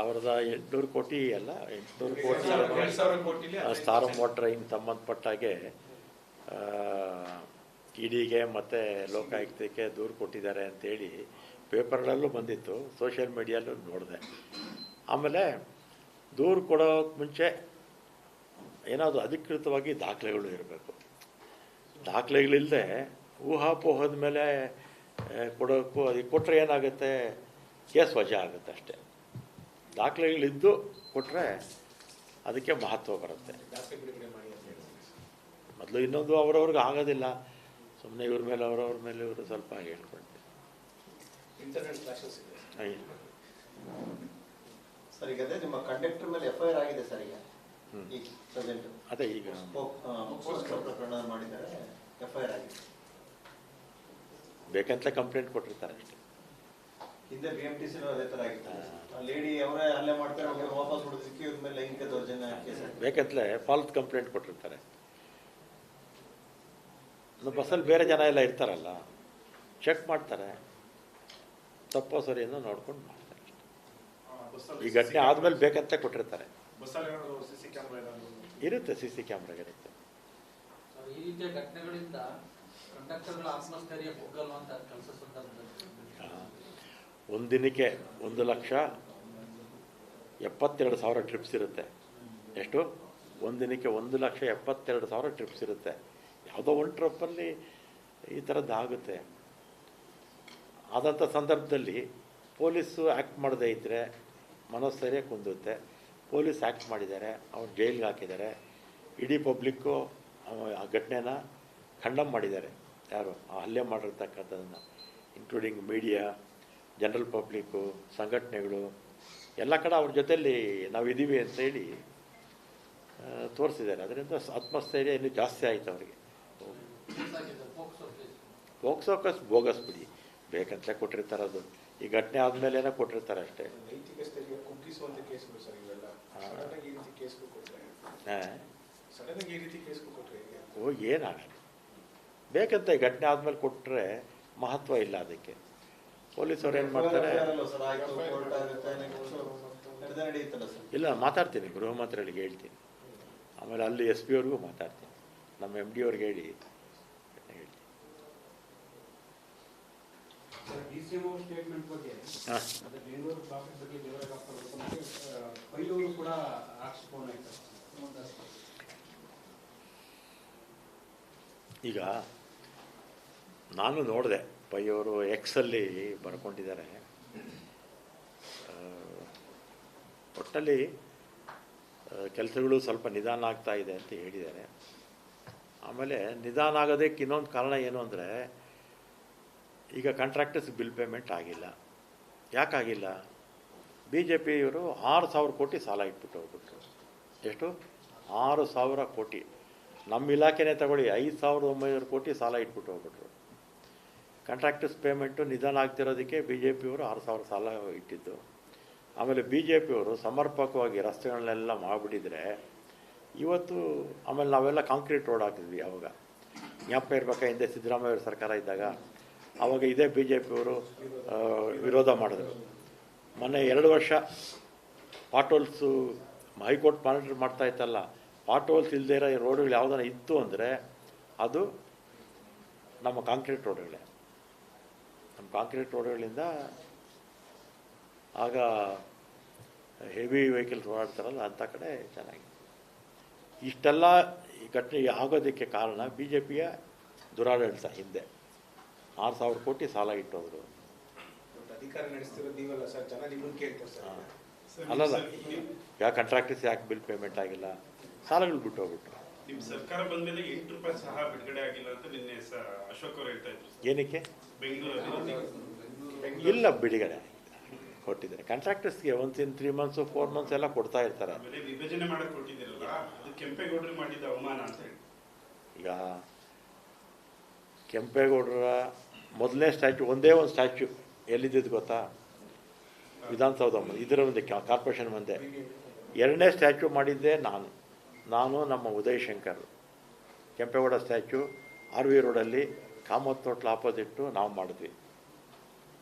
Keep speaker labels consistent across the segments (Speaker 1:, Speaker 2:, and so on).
Speaker 1: 1800 ಕೋಟಿ ಅಲ್ಲ, 800 ಕೋಟಿ ಸ್ಟಾರ್ ಮೋಟ್ರ್ ಹಿಂಗೆ ಸಂಬಂಧಪಟ್ಟಾಗೆ ಇಡಿಗೆ ಮತ್ತು ಲೋಕಾಯುಕ್ತಕ್ಕೆ ದೂರು ಕೊಟ್ಟಿದ್ದಾರೆ ಅಂತೇಳಿ ಪೇಪರ್ಗಳಲ್ಲೂ ಬಂದಿತ್ತು, ಸೋಷಿಯಲ್ ಮೀಡಿಯಲ್ಲೂ ನೋಡಿದೆ. ಆಮೇಲೆ ದೂರು ಕೊಡೋಕ್ಕೆ ಮುಂಚೆ ಏನಾದರೂ ಅಧಿಕೃತವಾಗಿ ದಾಖಲೆಗಳು ಇರಬೇಕು. ದಾಖಲೆಗಳಿಲ್ಲದೆ ಊಹಾಪೋಹದ ಮೇಲೆ ಕೊಡೋಕ್ಕೂ, ಅದಕ್ಕೆ ಕೊಟ್ಟರೆ ಏನಾಗುತ್ತೆ, ಕೇಸ್ ವಜಾ ಆಗುತ್ತೆ ಅಷ್ಟೇ. ದಾಖಲೆಗಳಿದ್ದು ಕೊಟ್ಟರೆ ಅದಕ್ಕೆ ಮಹತ್ವ ಬರುತ್ತೆ. ಮೊದಲು ಇನ್ನೊಂದು ಅವರವ್ರಿಗೆ ಆಗೋದಿಲ್ಲ, ಸುಮ್ಮನೆ ಇವ್ರ ಮೇಲೆ ಅವರವ್ರ ಮೇಲೆ ಇವರು ಸ್ವಲ್ಪ ಹೇಳ್ಕೊಳ್ತೀವಿ.
Speaker 2: ಸರ್, ಈಗ ಅದೇ ನಿಮ್ಮ ಕಂಡಕ್ಟರ್ ಮೇಲೆ FIR ಆಗಿದೆ ಸರ್. ಈಗ ಪ್ರೆಸೆಂಟ್
Speaker 1: ಅದೇ ಈಗ
Speaker 2: ಪ್ರಕರಣ ಮಾಡಿದ್ದಾರೆ, FIR ಆಗಿದೆ.
Speaker 1: ಬೇಕಂತಲೇ ಕಂಪ್ಲೇಂಟ್ ಕೊಟ್ಟಿರ್ತಾರೆ ಅಷ್ಟೇ.
Speaker 2: ಹಿಂದೆ BMTC ಅದೇ ಥರ ಆಗಿತ್ತು. ಲೇಡಿ ಅವರೇ ಹಲ್ಲೆ ಮಾಡ್ತಾರೆ, ಅವ್ರಿಗೆ ವಾಪಸ್ ಹೊಡೆದಕ್ಕೆ ಇವ್ರ ಮೇಲೆ ಲೈಂಗಿಕ ದೌರ್ಜನ್ಯ ಕೇಸ್
Speaker 1: ಬೇಕಂತಲೇ ಫಾಲ್ಸ್ ಕಂಪ್ಲೇಂಟ್ ಕೊಟ್ಟಿರ್ತಾರೆ. ಬಸ್ಸಲ್ಲಿ ಬೇರೆ ಜನ ಎಲ್ಲ ಇರ್ತಾರಲ್ಲ, ಚೆಕ್ ಮಾಡ್ತಾರೆ, ತಪ್ಪೋ ಸರಿಯನ್ನು ನೋಡ್ಕೊಂಡು ಮಾಡ್ತಾರೆ. ಈ ಘಟನೆ ಆದಮೇಲೆ ಬೇಕಂತ ಕೊಟ್ಟಿರ್ತಾರೆ. ಇರುತ್ತೆ, CC ಕ್ಯಾಮ್ರಾ ಇರುತ್ತೆ.
Speaker 3: ಈ ರೀತಿಯ ಘಟನೆಗಳಿಂದ ಕಂಡಕ್ಟರ್ಗಳ ಆತ್ಮಸ್ಥೈರ್ಯ ಕುಗ್ಗಲ್ವಂತ ಕೆಲಸ
Speaker 1: ಒಂದಿನಕ್ಕೆ 1,72,000 ಟ್ರಿಪ್ಸ್ ಇರುತ್ತೆ. ಎಷ್ಟು? ಒಂದಿನಕ್ಕೆ 1,72,000 ಟ್ರಿಪ್ಸ್ ಇರುತ್ತೆ. ಯಾವುದೋ ಒಂದು ಟ್ರಿಪ್ಪಲ್ಲಿ ಈ ಥರದ್ದು ಆಗುತ್ತೆ. ಆದಂಥ ಸಂದರ್ಭದಲ್ಲಿ ಪೊಲೀಸು ಆ್ಯಕ್ಟ್ ಮಾಡದೇ ಇದ್ದರೆ ಮನೋಸ್ಥೈರ್ಯ ಕುಂದುತ್ತೆ. ಪೊಲೀಸ್ ಆ್ಯಕ್ಟ್ ಮಾಡಿದ್ದಾರೆ, ಅವ್ರು ಜೈಲಿಗೆ ಹಾಕಿದ್ದಾರೆ. ಇಡೀ ಪಬ್ಲಿಕ್ಕು ಆ ಘಟನೆನ ಖಂಡಮ್ ಮಾಡಿದ್ದಾರೆ. ಯಾರು ಆ ಹಲ್ಲೆ ಮಾಡಿರ್ತಕ್ಕಂಥದ್ದನ್ನು, ಇನ್ಕ್ಲೂಡಿಂಗ್ ಮೀಡಿಯಾ, ಜನರಲ್ ಪಬ್ಲಿಕ್ಕು, ಸಂಘಟನೆಗಳು ಎಲ್ಲ ಕಡೆ ಅವ್ರ ಜೊತೆಯಲ್ಲಿ ನಾವಿದ್ದೀವಿ ಅಂತೇಳಿ ತೋರಿಸಿದ್ದಾರೆ. ಅದರಿಂದ ಆತ್ಮಸ್ಥೈರ್ಯ ಇನ್ನೂ ಜಾಸ್ತಿ ಆಯಿತು ಅವರಿಗೆ. ಪೋಕ್ಸೋ ಕೇಸ್ ಬೋಗಸ್ ಬಿಡಿ, ಬೇಕಂತಲೇ ಕೊಟ್ಟಿರ್ತಾರೆ. ಅದು ಈ ಘಟನೆ ಆದಮೇಲೆ ಏನೋ ಕೊಟ್ಟಿರ್ತಾರೆ ಅಷ್ಟೇ. ಏನಾಗಲ್ಲ, ಬೇಕಂತ ಈ ಘಟನೆ ಆದಮೇಲೆ ಕೊಟ್ಟರೆ ಮಹತ್ವ ಇಲ್ಲ ಅದಕ್ಕೆ. ಪೊಲೀಸವ್ರು ಏನು ಮಾಡ್ತಾರೆ, ಇಲ್ಲ ಮಾತಾಡ್ತೀನಿ, ಗೃಹ ಮಂತ್ರಿಗಳಿಗೆ ಹೇಳ್ತೀನಿ, ಆಮೇಲೆ ಅಲ್ಲಿ SP ಅವ್ರಿಗೂ ಮಾತಾಡ್ತೀನಿ, ನಮ್ಮ MD ಅವ್ರಿಗೆ ಹೇಳಿ ಹೇಳ್ತೀನಿ. ಈಗ ನಾನು ನೋಡಿದೆ, ಪೈಯವರು Xಲ್ಲಿ ಬರ್ಕೊಂಡಿದ್ದಾರೆ. ಒಟ್ಟಲ್ಲಿ ಕೆಲಸಗಳು ಸ್ವಲ್ಪ ನಿಧಾನ ಆಗ್ತಾ ಇದೆ ಅಂತ ಹೇಳಿದ್ದಾರೆ. ಆಮೇಲೆ ನಿಧಾನ ಆಗೋದಕ್ಕೆ ಇನ್ನೊಂದು ಕಾರಣ ಏನು ಅಂದರೆ, ಈಗ ಕಾಂಟ್ರಾಕ್ಟರ್ಸ್ ಬಿಲ್ ಪೇಮೆಂಟ್ ಆಗಿಲ್ಲ. ಯಾಕಾಗಿಲ್ಲ? BJPಯವರು 6,000 ಕೋಟಿ ಸಾಲ ಇಟ್ಬಿಟ್ಟು ಹೋಗ್ಬಿಟ್ರು. ಎಷ್ಟು? 6,000 ಕೋಟಿ. ನಮ್ಮ ಇಲಾಖೆನೇ ತಗೊಳ್ಳಿ, 5,900 ಕೋಟಿ ಸಾಲ ಇಟ್ಬಿಟ್ಟು ಹೋಗ್ಬಿಟ್ರು. ಕಾಂಟ್ರಾಕ್ಟರ್ಸ್ ಪೇಮೆಂಟು ನಿಧಾನ ಆಗ್ತಿರೋದಕ್ಕೆ BJPಯವರು 6,000 ಸಾಲ ಇಟ್ಟಿದ್ದು. ಆಮೇಲೆ BJPಯವರು ಸಮರ್ಪಕವಾಗಿ ರಸ್ತೆಗಳನ್ನೆಲ್ಲ ಮಾಡಿಬಿಟ್ಟಿದ್ರೆ ಇವತ್ತು, ಆಮೇಲೆ ನಾವೆಲ್ಲ ಕಾಂಕ್ರೀಟ್ ರೋಡ್ ಹಾಕಿದ್ವಿ. ಅವಾಗ ಜ್ಞಾಪಕ ಇರಬೇಕಾ, ಹಿಂದೆ ಸಿದ್ದರಾಮಯ್ಯ ಸರ್ಕಾರ ಇದ್ದಾಗ ಆವಾಗ ಇದೇ BJPಯವರು ವಿರೋಧ ಮಾಡಿದ್ರು. ಮೊನ್ನೆ 2 ವರ್ಷ ಪಾಟೋಲ್ಸು ಹೈಕೋರ್ಟ್ ಮಾನಿಟರ್ ಮಾಡ್ತಾ ಇತ್ತಲ್ಲ, ಪಾಟೋಲ್ಸ್ ಇಲ್ಲದೇ ಇರೋ ರೋಡ್ಗಳು ಯಾವುದನ್ನ ಇತ್ತು ಅಂದರೆ ಅದು ನಮ್ಮ ಕಾಂಕ್ರೀಟ್ ರೋಡ್ಗಳೇ. ನಮ್ಮ ಕಾಂಕ್ರೀಟ್ ರೋಡ್ಗಳಿಂದ ಆಗ ಹೆವಿ ವೆಹಿಕಲ್ಸ್ ಓಡಾಡ್ತಾರಲ್ಲ ಅಂಥ ಕಡೆ ಚೆನ್ನಾಗಿ. ಇಷ್ಟೆಲ್ಲ ಈ ಘಟನೆ ಆಗೋದಕ್ಕೆ ಕಾರಣ BJPಯ ದುರಾಡಳಿತ. ಹಿಂದೆ 6,000 ಕೋಟಿ ಸಾಲ ಇಟ್ಟೋದ್ರು.
Speaker 4: ಅಧಿಕಾರ ನಡೆಸ್ತಿರೋದು ನೀವಲ್ಲ ಸರ್, ಜನ ನಿಮ್ಮನ್ನು ಕೇಳ್ತಾರೆ ಸರ್.
Speaker 1: ಅಲ್ಲಲ್ಲ, ಯಾಕೆ ಕಾಂಟ್ರಾಕ್ಟರ್ಸ್ ಯಾಕೆ ಬಿಲ್ ಪೇಮೆಂಟ್ ಆಗಿಲ್ಲ? ಸಾಲಗಳು ಬಿಟ್ಟು ಹೋಗ್ಬಿಟ್ರು.
Speaker 5: ನಿಮ್ಮ ಸರ್ಕಾರ ಬಂದ್ಮೇಲೆ 8 ರೂಪಾಯಿ ಸಹ ಬಿಡುಗಡೆ ಆಗಿಲ್ಲ ಅಂತ ನಿನ್ನೆ ಅಶೋಕ್ ಅವರು ಹೇಳ್ತಾ ಇದ್ರು.
Speaker 1: ಏನಕ್ಕೆ?
Speaker 5: ಬೆಂಗಳೂರಲ್ಲಿ
Speaker 1: ಇಲ್ಲ, ಬಿಡುಗಡೆ ಕೊಟ್ಟಿದ್ದಾರೆ ಕಾಂಟ್ರಾಕ್ಟರ್ಸ್ಗೆ. ಒನ್ಸ್ ಇನ್ 3 months 4 months ಎಲ್ಲ ಕೊಡ್ತಾ ಇರ್ತಾರೆ.
Speaker 5: ಆಮೇಲೆ ವಿಭಜನೆ ಮಾಡಕ್ಕೆ ಕೊಟ್ಟಿದ್ದೀರಲ್ಲ, ಅದು ಕೆಂಪೇಗೌಡರು ಮಾಡಿದ ಅವಮಾನ ಅಂತ ಹೇಳಿ.
Speaker 1: ಈಗ ಕೆಂಪೇಗೌಡರ ಮೊದಲನೇ ಸ್ಟ್ಯಾಚ್ಯೂ, ಒಂದೇ ಒಂದು ಸ್ಟ್ಯಾಚ್ಯೂ ಎಲ್ಲಿದ್ದು ಗೊತ್ತಾ? ವಿಧಾನಸೌಧ ಇದರ ಮುಂದೆ, ಕಾರ್ಪೊರೇಷನ್ ಮುಂದೆ. 2ನೇ ಸ್ಟ್ಯಾಚ್ಯೂ ಮಾಡಿದ್ದೆ ನಾನು ನಮ್ಮ ಉದಯ್ ಶಂಕರ್. ಕೆಂಪೇಗೌಡ ಸ್ಟ್ಯಾಚ್ಯೂ RV ರೋಡಲ್ಲಿ ಕಾಮತ್ ಹೋಟ್ಲ್ ಆಪೋಸಿಟ್ಟು ನಾವು ಮಾಡಿದ್ವಿ.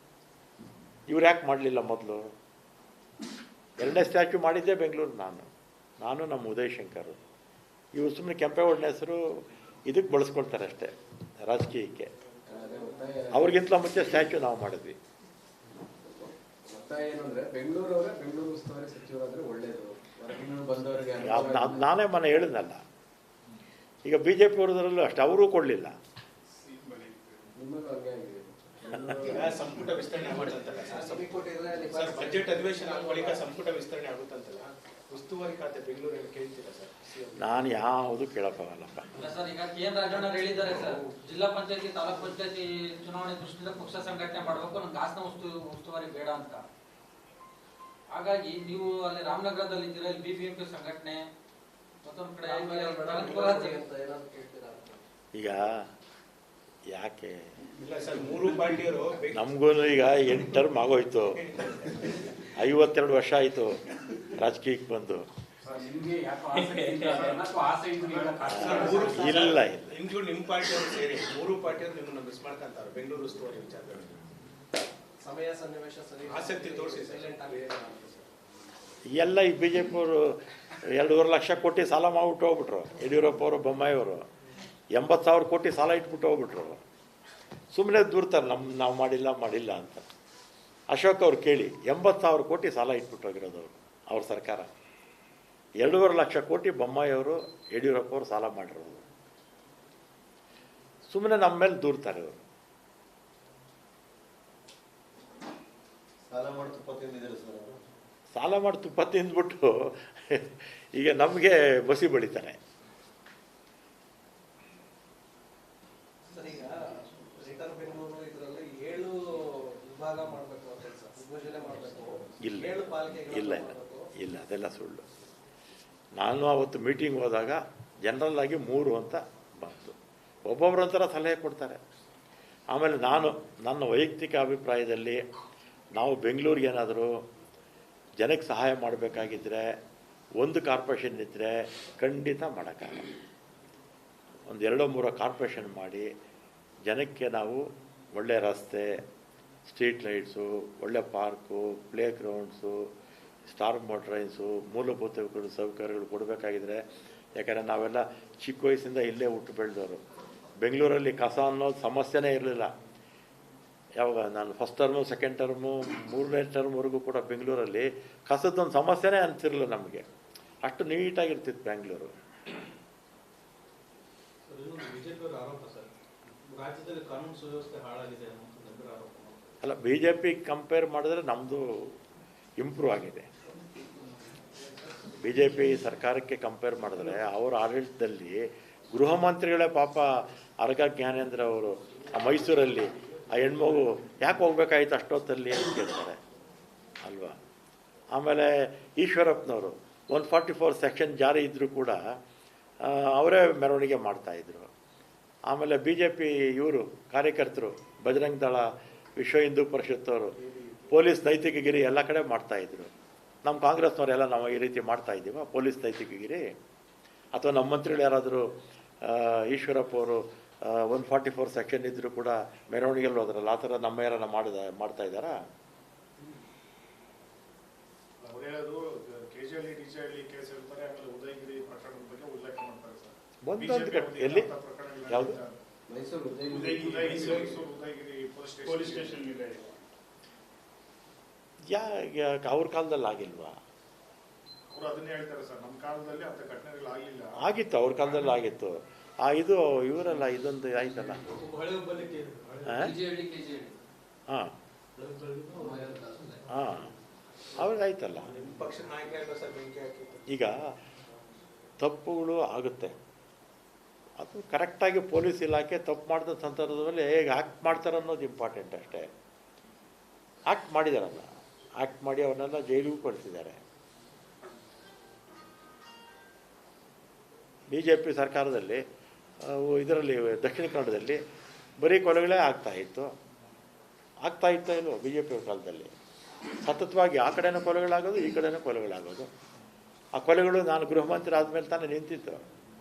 Speaker 1: ಇವ್ರು ಯಾಕೆ ಮಾಡಲಿಲ್ಲ ಮೊದಲು? 2ನೇ ಸ್ಟ್ಯಾಚ್ಯೂ ಮಾಡಿದ್ದೆ ಬೆಂಗಳೂರು ನಾನು ನಮ್ಮ ಉದಯ್ ಶಂಕರ್. ಇವರು ಸುಮ್ಮನೆ ಕೆಂಪೇಗೌಡನ ಹೆಸರು ಇದಕ್ಕೆ ಬಳಸ್ಕೊಳ್ತಾರೆ ಅಷ್ಟೇ, ರಾಜಕೀಯಕ್ಕೆ. ಅವ್ರಿಗಿಂತ ಮುಂಚೆ ಸ್ಟ್ಯಾಚ್ಯೂ ನಾವು ಮಾಡಿದ್ವಿ.
Speaker 6: ಒತ್ತಾಯ ಏನು ಅಂದರೆ ಬೆಂಗಳೂರು ಉಸ್ತುವಾರಿ ಸಚಿವರಾದರೆ ಒಳ್ಳೆಯದು, ಹೊರಗಿನ ಬಂದವರಿಗೆ
Speaker 1: ಅದು ನಾನೇ ಮನೆ ಹೇಳಿದ್ನಲ್ಲ. ಈಗ ಬಿ ಜೆ ಪಿ ಅವ್ರದ್ರಲ್ಲೂ ಅಷ್ಟೇ, ಅವರೂ ಕೊಡಲಿಲ್ಲ.
Speaker 6: ನಿಮ್ಮಲ್ಲೂ ಹಂಗೆ ಆಗಿದೆ.
Speaker 4: ಈಗ ಸಂಪುಟ ವಿಸ್ತರಣೆ ಆಗುತ್ತಂತಲ್ಲ ಸರ್, ಬಜೆಟ್ ಅಧಿವೇಶನ ಆದ ಬಳಿಕ ಸಂಪುಟ ವಿಸ್ತರಣೆ ಆಗುತ್ತಂತಲ್ಲ, ಉಸ್ತುವಾರಿ ಖಾತೆ ಬೆಂಗಳೂರಲ್ಲಿ ಕೇಳ್ತೀರಾ ಸರ್?
Speaker 1: ನಾನು ಯಾವುದು ಕೇಳೋಕ್ಕಾಗಲ್ಲಪ್ಪ.
Speaker 3: ಇಲ್ಲ ಸರ್, ಈಗ ಕೆ.ಎನ್. ರಾಜಣ್ಣವ್ರು ಹೇಳಿದ್ದಾರೆ ಸರ್, ಜಿಲ್ಲಾ ಪಂಚಾಯತಿ ತಾಲೂಕ್ ಪಂಚಾಯತಿ ಚುನಾವಣೆ ದೃಷ್ಟಿಯಿಂದ ಪಕ್ಷ ಸಂಘಟನೆ ಮಾಡಬೇಕು, ನಂಗೆ ಹಾಸನ ಉಸ್ತುವಾರಿ ಬೇಡ ಅಂತ. ಹಾಗಾಗಿ ನೀವು ಅಲ್ಲಿ ರಾಮನಗರದಲ್ಲಿ ಇದ್ದೀರಾ, ಇಲ್ಲಿ BBMP ಸಂಘಟನೆ ಮತ್ತೊಂದು ಕಡೆ
Speaker 1: ಈಗ ಯಾಕೆ
Speaker 4: ಇಲ್ಲ ಸರ್, ಮೂರು ಪಾರ್ಟಿಯವರು
Speaker 1: ನಮಗೂ ಈಗ 8 ಟರ್ಮ್ ಆಗೋಯ್ತು, 52 ವರ್ಷ ಆಯಿತು ರಾಜಕೀಯಕ್ಕೆ ಬಂದು. ಇಲ್ಲ
Speaker 4: ನಿಮ್ಗೂ ನಿಮ್ಮ ಪಾರ್ಟಿಯವರು ಸೇರಿ ಮೂರು ಪಾರ್ಟಿಯವರು ನಿಮ್ಮನ್ನ ಮಿಸ್ ಮಾಡ್ಕೊಂತಾರೆ ಬೆಂಗಳೂರು ಉಸ್ತುವಾರಿ ವಿಚಾರದಲ್ಲಿ.
Speaker 2: ಸಮಯ ಸನ್ನಿವೇಶ ಸರಿ
Speaker 4: ಆಸಕ್ತಿ ತೋರಿಸಿ
Speaker 1: ಎಲ್ಲ ಈ ಬಿ ಜೆ ಪಿ ಅವರು 2.5 ಲಕ್ಷ ಕೋಟಿ ಸಾಲ ಮಾಡಿಬಿಟ್ಟು ಹೋಗ್ಬಿಟ್ರು. ಯಡಿಯೂರಪ್ಪ ಅವರು, ಬೊಮ್ಮಾಯಿ ಅವರು 80,000 ಕೋಟಿ ಸಾಲ ಇಟ್ಬಿಟ್ಟು ಹೋಗ್ಬಿಟ್ರು. ಸುಮ್ಮನೆ ದೂರ್ತಾರೆ ನಾವು ಮಾಡಿಲ್ಲ ಅಂತ. ಅಶೋಕ್ ಅವ್ರು ಕೇಳಿ, 80,000 ಕೋಟಿ ಸಾಲ ಇಟ್ಬಿಟ್ಟು ಹೋಗಿರೋದು ಅವ್ರ ಸರ್ಕಾರ. 2.5 ಲಕ್ಷ ಕೋಟಿ ಬೊಮ್ಮಾಯಿ ಅವರು, ಯಡಿಯೂರಪ್ಪ ಅವರು ಸಾಲ ಮಾಡಿರೋದು. ಸುಮ್ಮನೆ ನಮ್ಮ ಮೇಲೆ ದೂರ್ತಾರೆ ಅವರು.
Speaker 2: ಸಾಲ ಮಾಡಿ ತುಪ್ಪ ತಿಂದಿದ್ದಾರೆ ಸರ್ ಅವರು.
Speaker 1: ಸಾಲ ಮಾಡಿ ತುಪ್ಪ ತಿಂದ್ಬಿಟ್ಟು ಈಗ ನಮಗೆ ಬಸಿ ಬಳಿತಾರೆ.
Speaker 2: ಸರ್, ಈಗ ಗ್ರೇಟರ್ ಬೆಂಗಳೂರು ಇದರಲ್ಲಿ 7 ವಿಭಾಗ ಮಾಡಬೇಕು ಅಂತ ಸರ್, ವಿಭಜನೆ ಮಾಡಬೇಕು,
Speaker 1: ಇಲ್ಲ
Speaker 2: 7 ಪಾಲಿಕೆಗಳು
Speaker 1: ಇಲ್ಲ ಇಲ್ಲ ಅದೆಲ್ಲ ಸುಳ್ಳು. ನಾನು ಅವತ್ತು ಮೀಟಿಂಗ್ ಹೋದಾಗ ಜನರಲ್ ಆಗಿ 3 ಅಂತ ಬಂತು. ಒಬ್ಬೊಬ್ಬರಂತರ ಸಲಹೆ ಕೊಡ್ತಾರೆ. ಆಮೇಲೆ ನನ್ನ ವೈಯಕ್ತಿಕ ಅಭಿಪ್ರಾಯದಲ್ಲಿ ನಾವು ಬೆಂಗಳೂರಿಗೆ ಏನಾದರೂ ಜನಕ್ಕೆ ಸಹಾಯ ಮಾಡಬೇಕಾಗಿದ್ದರೆ, ಒಂದು ಕಾರ್ಪೊರೇಷನ್ ಇದ್ದರೆ ಖಂಡಿತ ಮಾಡೋಕ್ಕಾಗಲ್ಲ. ಒಂದು 2-3 ಕಾರ್ಪೊರೇಷನ್ ಮಾಡಿ ಜನಕ್ಕೆ ನಾವು ಒಳ್ಳೆಯ ರಸ್ತೆ, ಸ್ಟ್ರೀಟ್ ಲೈಟ್ಸು, ಒಳ್ಳೆ ಪಾರ್ಕು, ಪ್ಲೇ ಗ್ರೌಂಡ್ಸು, ಸ್ಟಾರ್ ಮೋಟ್ರೈನ್ಸು, ಮೂಲಭೂತ ಸೌಕರ್ಯಗಳು ಕೊಡಬೇಕಾಗಿದ್ರೆ. ಯಾಕಂದರೆ ನಾವೆಲ್ಲ ಚಿಕ್ಕ ವಯಸ್ಸಿಂದ ಇಲ್ಲೇ ಹುಟ್ಟು ಬೆಳೆದವರು. ಬೆಂಗಳೂರಲ್ಲಿ ಕಸ ಅನ್ನೋದು ಸಮಸ್ಯೆನೇ ಇರಲಿಲ್ಲ. ಯಾವಾಗ ನಾನು ಫಸ್ಟ್ ಟರ್ಮು, ಸೆಕೆಂಡ್ ಟರ್ಮು, 3ನೇ ಟರ್ಮ್ವರೆಗೂ ಕೂಡ ಬೆಂಗಳೂರಲ್ಲಿ ಕಸದೊಂದು ಸಮಸ್ಯೆನೇ ಅಂತಿರಲಿಲ್ಲ ನಮಗೆ. ಅಷ್ಟು ನೀಟಾಗಿರ್ತಿತ್ತು ಬೆಂಗಳೂರು.
Speaker 3: ಬಿಜೆಪಿಯವರ ಆರೋಪ ಸರ್, ರಾಜ್ಯದಲ್ಲಿ ಕಾನೂನು ಸುವ್ಯವಸ್ಥೆ ಹಾಳಾಗಿದೆ ಅನ್ನೋ ಆರೋಪ.
Speaker 1: ಅಲ್ಲ, BJP ಕಂಪೇರ್ ಮಾಡಿದ್ರೆ ನಮ್ಮದು ಇಂಪ್ರೂವ್ ಆಗಿದೆ. BJP ಸರ್ಕಾರಕ್ಕೆ ಕಂಪೇರ್ ಮಾಡಿದ್ರೆ ಅವರ ಆಡಳಿತದಲ್ಲಿ ಗೃಹ ಮಂತ್ರಿಗಳೇ ಪಾಪ ಅರ್ಗ ಜ್ಞಾನೇಂದ್ರ ಅವರು ಆ ಮೈಸೂರಲ್ಲಿ ಆ ಹೆಣ್ಮಗು ಯಾಕೆ ಹೋಗ್ಬೇಕಾಯ್ತು ಅಷ್ಟೊತ್ತಲ್ಲಿ ಅಂತ ಕೇಳ್ತಾರೆ ಅಲ್ವಾ. ಆಮೇಲೆ ಈಶ್ವರಪ್ಪನವರು 144 ಸೆಕ್ಷನ್ ಜಾರಿ ಇದ್ದರೂ ಕೂಡ ಅವರೇ ಮೆರವಣಿಗೆ ಮಾಡ್ತಾಯಿದ್ರು. ಆಮೇಲೆ BJP ಇವರು ಕಾರ್ಯಕರ್ತರು, ಬಜರಂಗ ದಳ, ವಿಶ್ವ ಹಿಂದೂ ಪರಿಷತ್ತವರು, ಪೊಲೀಸ್ ನೈತಿಕಗಿರಿ ಎಲ್ಲ ಕಡೆ ಮಾಡ್ತಾಯಿದ್ರು. ನಮ್ಮ ಕಾಂಗ್ರೆಸ್ನವರೆಲ್ಲ ನಾವು ಈ ರೀತಿ ಮಾಡ್ತಾಯಿದ್ದೀವ ಪೊಲೀಸ್ ನೈತಿಕಗಿರಿ? ಅಥವಾ ನಮ್ಮ ಮಂತ್ರಿಗಳು ಯಾರಾದರೂ ಈಶ್ವರಪ್ಪ ಅವರು 144 ಸೆಕ್ಷನ್ ಇದ್ದರೂ ಕೂಡ ಮೆರವಣಿಗೆಯಲ್ಲಿ ಹೋದ್ರಲ್ಲ, ಆ ಥರ ನಮ್ಮ ಯಾರನ್ನ ಮಾಡ್ತಾ ಇದ್ದಾರಾ?
Speaker 5: ಅವ್ರು ಹೇಳೋದು ಕೆಜೆಹಳ್ಳಿ ಡಿಜೆಹಳ್ಳಿ ಕೇಸ್ ಹೇಳ್ತಾರೆ, ಆಮೇಲೆ ಉದಯಗಿರಿ ಪ್ರಕರಣದ ಬಗ್ಗೆ ಉಲ್ಲೇಖ ಮಾಡ್ತಾರೆ ಸರ್.
Speaker 1: ಒಂದೊಂದು ಎಲ್ಲಿ ಯಾವುದು
Speaker 6: ಮೈಸೂರು
Speaker 5: ಉದಯಗಿರಿ ಪೊಲೀಸ್ ಸ್ಟೇಷನ್ ಇದೆ.
Speaker 1: ಅವ್ರ ಕಾಲದಲ್ಲಿ ಆಗಿಲ್ವಾ?
Speaker 5: ಅವರು ಅದನ್ನೇ ಹೇಳ್ತಾರೆ ಸರ್, ನಮ್ಮ ಕಾಲದಲ್ಲಿ ಅಂತ ಘಟನೆಗಳು ಆಗಿಲ್ಲ.
Speaker 1: ಆಗಿತ್ತು, ಅವ್ರ ಕಾಲದಲ್ಲಿ ಆಗಿತ್ತು. ಇದು ಇವರಲ್ಲ, ಇದೊಂದು ಆಯ್ತಲ್ಲ. ಹಾಂ ಹಾಂ ಅವ್ರಿಗಾಯ್ತಲ್ಲ.
Speaker 4: ಪಕ್ಷದ ನಾಯಕ ಎಲ್ಲ ಸರ್ ಬೆಂಕಿ ಹಾಕಿತ್ತು.
Speaker 1: ಈಗ ತಪ್ಪುಗಳು ಆಗುತ್ತೆ, ಅದು ಕರೆಕ್ಟಾಗಿ ಪೊಲೀಸ್ ಇಲಾಖೆ ತಪ್ಪು ಮಾಡಿದ ಸಂದರ್ಭದಲ್ಲಿ ಹೇಗೆ ಆ್ಯಕ್ಟ್ ಮಾಡ್ತಾರೆ ಅನ್ನೋದು ಇಂಪಾರ್ಟೆಂಟ್ ಅಷ್ಟೇ. ಆ್ಯಕ್ಟ್ ಮಾಡಿದಾರಲ್ಲ, ಆ್ಯಕ್ಟ್ ಮಾಡಿ ಅವನ್ನೆಲ್ಲ ಜೈಲಿಗೂ ಕಳಿಸಿದ್ದಾರೆ. BJP ಸರ್ಕಾರದಲ್ಲಿ ಇದರಲ್ಲಿ ದಕ್ಷಿಣ ಕನ್ನಡದಲ್ಲಿ ಬರೀ ಕೊಲೆಗಳೇ ಆಗ್ತಾಯಿತ್ತೋ ಇಲ್ವೋ BJP ಕಾಲದಲ್ಲಿ? ಸತತವಾಗಿ ಆ ಕಡೆನೂ ಕೊಲೆಗಳಾಗೋದು, ಈ ಕಡೆನೂ ಕೊಲೆಗಳಾಗೋದು. ಆ ಕೊಲೆಗಳು ನಾನು ಗೃಹ ಮಂತ್ರಿ ಆದಮೇಲೆ ತಾನೇ ನಿಂತಿತ್ತು.